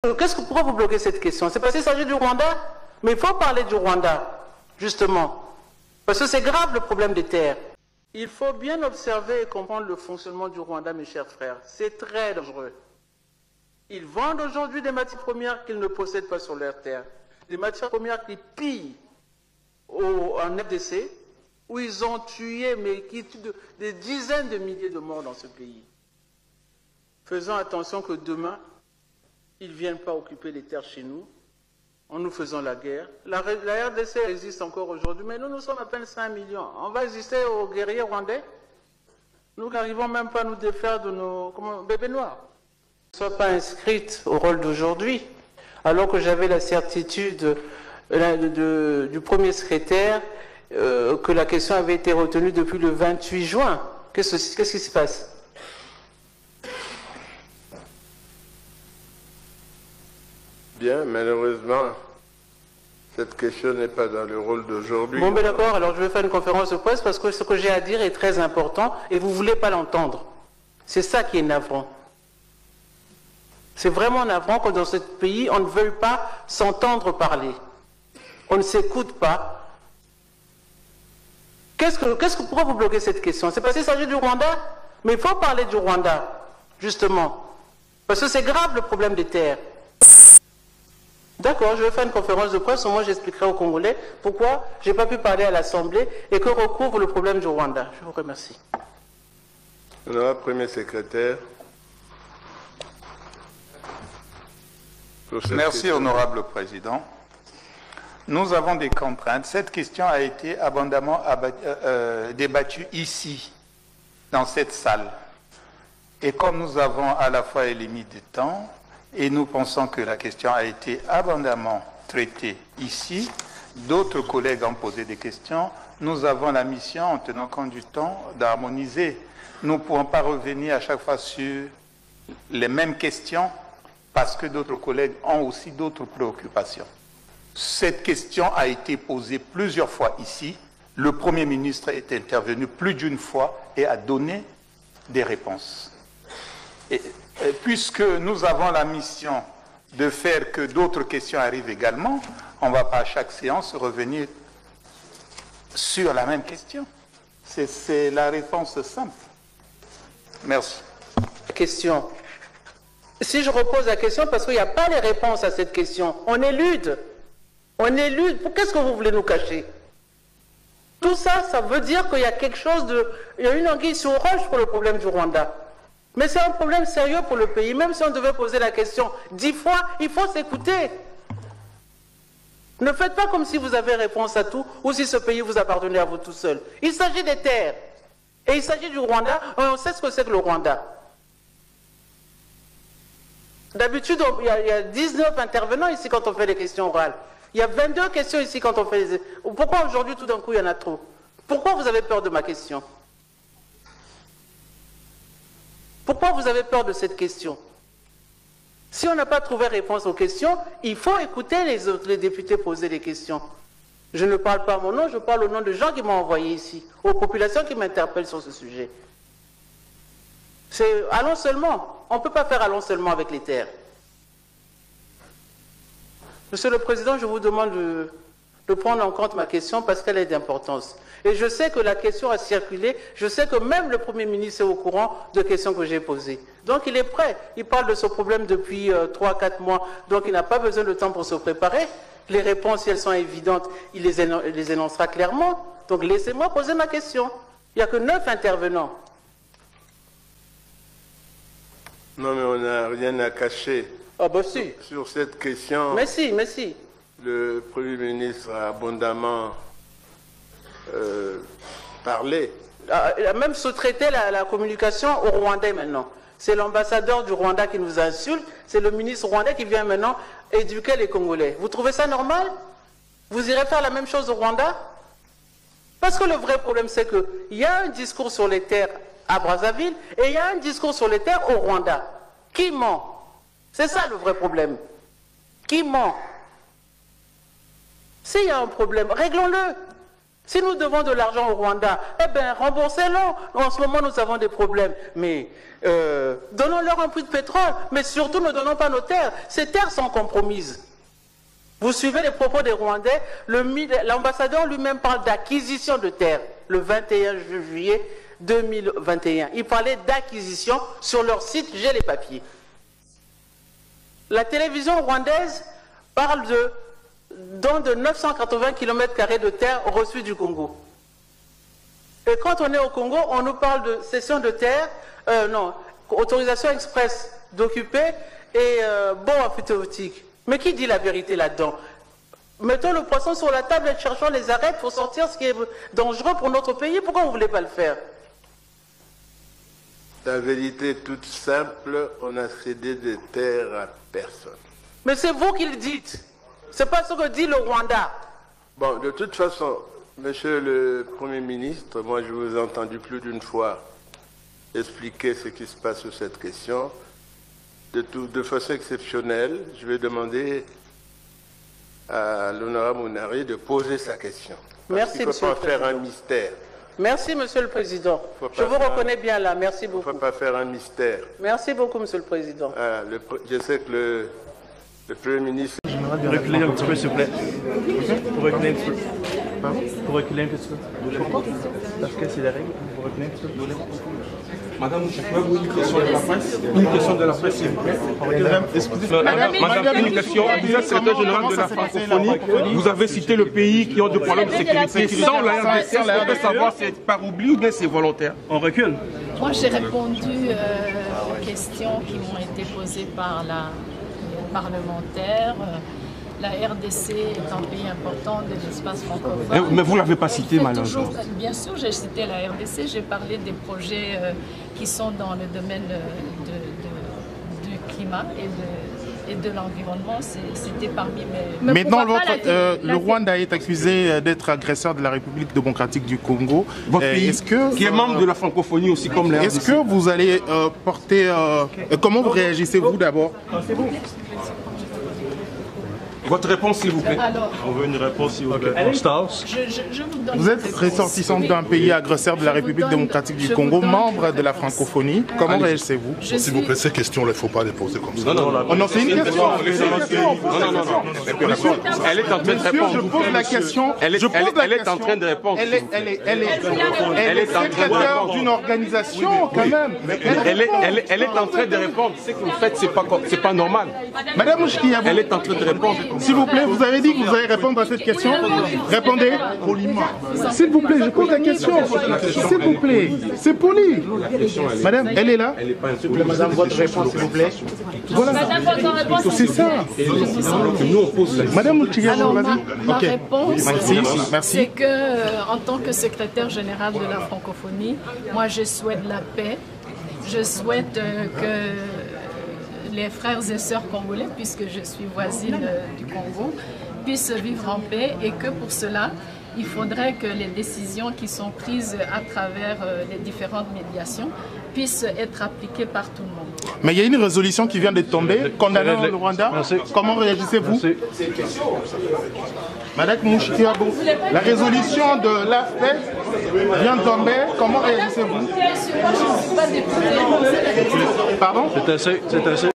Pourquoi vous bloquez cette question? C'est parce qu'il s'agit du Rwanda? Mais il faut parler du Rwanda, justement. Parce que c'est grave le problème des terres. Il faut bien observer et comprendre le fonctionnement du Rwanda, mes chers frères. C'est très dangereux. Ils vendent aujourd'hui des matières premières qu'ils ne possèdent pas sur leur terre. Des matières premières qu'ils pillent en FDC, où ils ont tué des dizaines de milliers de morts dans ce pays. Faisons attention que demain, ils ne viennent pas occuper les terres chez nous, en nous faisant la guerre. La RDC existe encore aujourd'hui, mais nous sommes à peine 5 millions. On va exister aux guerriers rwandais? Nous n'arrivons même pas à nous défaire de nos bébés noirs. Je ne sois pas inscrite au rôle d'aujourd'hui, alors que j'avais la certitude du premier secrétaire que la question avait été retenue depuis le 28 juin. Qu'est-ce qui se passe? Bien, malheureusement, cette question n'est pas dans le rôle d'aujourd'hui. Bon, ben d'accord, alors je vais faire une conférence de presse parce que ce que j'ai à dire est très important et vous ne voulez pas l'entendre. C'est ça qui est navrant. C'est vraiment navrant que dans ce pays, on ne veuille pas s'entendre parler. On ne s'écoute pas. Pourquoi vous bloquez cette question? C'est parce qu'il s'agit du Rwanda? Mais il faut parler du Rwanda, justement. Parce que c'est grave le problème des terres. D'accord, je vais faire une conférence de presse où moi j'expliquerai aux Congolais pourquoi je n'ai pas pu parler à l'Assemblée et que recouvre le problème du Rwanda. Je vous remercie. Honorable Premier secrétaire. Merci, Honorable Président. Nous avons des contraintes. Cette question a été abondamment débattue ici, dans cette salle. Et comme nous avons à la fois les limites de temps, et nous pensons que la question a été abondamment traitée ici, d'autres collègues ont posé des questions, nous avons la mission, en tenant compte du temps, d'harmoniser. Nous ne pouvons pas revenir à chaque fois sur les mêmes questions, parce que d'autres collègues ont aussi d'autres préoccupations. Cette question a été posée plusieurs fois ici. Le Premier ministre est intervenu plus d'une fois et a donné des réponses. Et puisque nous avons la mission de faire que d'autres questions arrivent également, on ne va pas à chaque séance revenir sur la même question. C'est la réponse simple. Merci. Question. Si je repose la question, parce qu'il n'y a pas les réponses à cette question, on élude. On élude. Qu'est-ce que vous voulez nous cacher? Tout ça, ça veut dire qu'il y a quelque chose de... Il y a une anguille sur roche pour le problème du Rwanda. Mais c'est un problème sérieux pour le pays. Même si on devait poser la question 10 fois, il faut s'écouter. Ne faites pas comme si vous avez réponse à tout ou si ce pays vous appartenait à vous tout seul. Il s'agit des terres. Et il s'agit du Rwanda. On sait ce que c'est que le Rwanda. D'habitude, il y a 19 intervenants ici quand on fait les questions orales. Il y a 22 questions ici quand on fait les... Pourquoi aujourd'hui, tout d'un coup, il y en a trop? Pourquoi vous avez peur de ma question? Pourquoi vous avez peur de cette question? Si on n'a pas trouvé réponse aux questions, il faut écouter les députés poser des questions. Je ne parle pas à mon nom, je parle au nom de gens qui m'ont envoyé ici, aux populations qui m'interpellent sur ce sujet. C'est allons seulement. On ne peut pas faire allons seulement avec les terres. Monsieur le Président, je vous demande de prendre en compte ma question parce qu'elle est d'importance. Et je sais que la question a circulé, je sais que même le Premier ministre est au courant de questions que j'ai posées. Donc il est prêt, il parle de ce problème depuis 3-4 mois, donc il n'a pas besoin de temps pour se préparer. Les réponses, si elles sont évidentes, il les énoncera clairement. Donc laissez-moi poser ma question. Il n'y a que 9 intervenants. Non, mais on n'a rien à cacher. Ah bah si. Sur cette question, Mais si. le Premier ministre a abondamment parlé. Il a même sous-traité la communication au Rwandais maintenant. C'est l'ambassadeur du Rwanda qui nous insulte, c'est le ministre rwandais qui vient maintenant éduquer les Congolais. Vous trouvez ça normal? Vous irez faire la même chose au Rwanda? Parce que le vrai problème, c'est qu'il y a un discours sur les terres à Brazzaville et il y a un discours sur les terres au Rwanda. Qui ment? C'est ça le vrai problème. Qui ment? S'il y a un problème, réglons-le. Si nous devons de l'argent au Rwanda, eh bien, remboursez-le. En ce moment, nous avons des problèmes. Mais donnons-leur un prix de pétrole. Mais surtout, ne donnons pas nos terres. Ces terres sont compromises. Vous suivez les propos des Rwandais. L'ambassadeur lui-même parle d'acquisition de terres le 21 juillet 2021. Il parlait d'acquisition sur leur site. J'ai les papiers. La télévision rwandaise parle de 980 km² de terre reçue du Congo. Et quand on est au Congo, on nous parle de cession de terre, autorisation express d'occuper et bon amphithéotique. Mais qui dit la vérité là-dedans? Mettons le poisson sur la table et cherchons les arêtes pour sortir ce qui est dangereux pour notre pays. Pourquoi vous ne voulez pas le faire? La vérité est toute simple, on a cédé des terres à personne. Mais c'est vous qui le dites. Ce n'est pas ce que dit le Rwanda. Bon, de toute façon, monsieur le Premier ministre, moi je vous ai entendu plus d'une fois expliquer ce qui se passe sur cette question. De façon exceptionnelle, je vais demander à l'honorable Mounari de poser sa question. Merci, il ne faut pas faire un mystère. Merci, Monsieur le Président. Je vous reconnais bien là. Merci beaucoup. Il ne faut pas faire un mystère. Merci beaucoup, Monsieur le Président. Je sais que le Premier ministre... Pour reculer un petit peu, s'il vous plaît. Pour reculer un petit peu. Pardon? Pour reculer un petit peu. Pourquoi? Parce que c'est la règle. Pour reculer un petit peu. Madame, je peux vous une question de la presse? Une question de la presse, s'il vous plaît. Excusez-moi. Madame, une question. Vous êtes secrétaire général de la francophonie. Vous avez cité le pays qui ont des problèmes de sécurité. Sans la RDC, on peut savoir si c'est par oubli ou bien c'est volontaire. On recule. Moi, j'ai répondu aux questions qui m'ont été posées par la parlementaire. La RDC est un pays important de l'espace francophone. Mais vous ne l'avez pas cité, malheureusement. Bien sûr, j'ai cité la RDC, j'ai parlé des projets qui sont dans le domaine du climat et de l'environnement. C'était parmi mes... Maintenant, le Rwanda est accusé d'être agresseur de la République démocratique du Congo. Votre pays, qui est membre de la francophonie aussi, comme la RDC. Est-ce que vous allez porter... comment vous réagissez-vous d'abord? Votre réponse, s'il vous plaît. Alors, on veut une réponse, s'il vous plaît. Je vous donne vous êtes ressortissante d'un pays agresseur de la République démocratique du Congo, membre de la francophonie. Comment réagissez-vous? S'il vous plaît, ces questions-là, il ne faut pas les poser comme ça. Non, c'est une question. Non. Elle est en train de répondre. Je pose la question. Elle est en train de répondre. Elle est secrétaire d'une organisation, quand même. Elle est en train de répondre. Ce que vous faites, c'est pas normal. Madame Mouchkiyabou, elle est en train de répondre. S'il vous plaît, vous avez dit que vous allez répondre à cette question. Répondez poliment. S'il vous plaît, je pose la question. S'il vous plaît, c'est poli. Madame, elle est là. Madame, votre réponse, s'il vous plaît. Voilà. C'est ça. Madame Mouchkiyabou, ma réponse, merci. C'est que, en tant que secrétaire général de la francophonie, moi, je souhaite la paix. Je souhaite que les frères et sœurs congolais, puisque je suis voisine du Congo, puissent vivre en paix et que pour cela, il faudrait que les décisions qui sont prises à travers les différentes médiations puissent être appliquées par tout le monde. Mais il y a une résolution qui vient de tomber condamnant le Rwanda. Comment réagissez-vous? Madame Mouchkiyabou, la résolution de l'AFP vient de tomber. Comment réagissez-vous? Bien sûr, moi je ne suis pas députée. Pardon? C'est assez.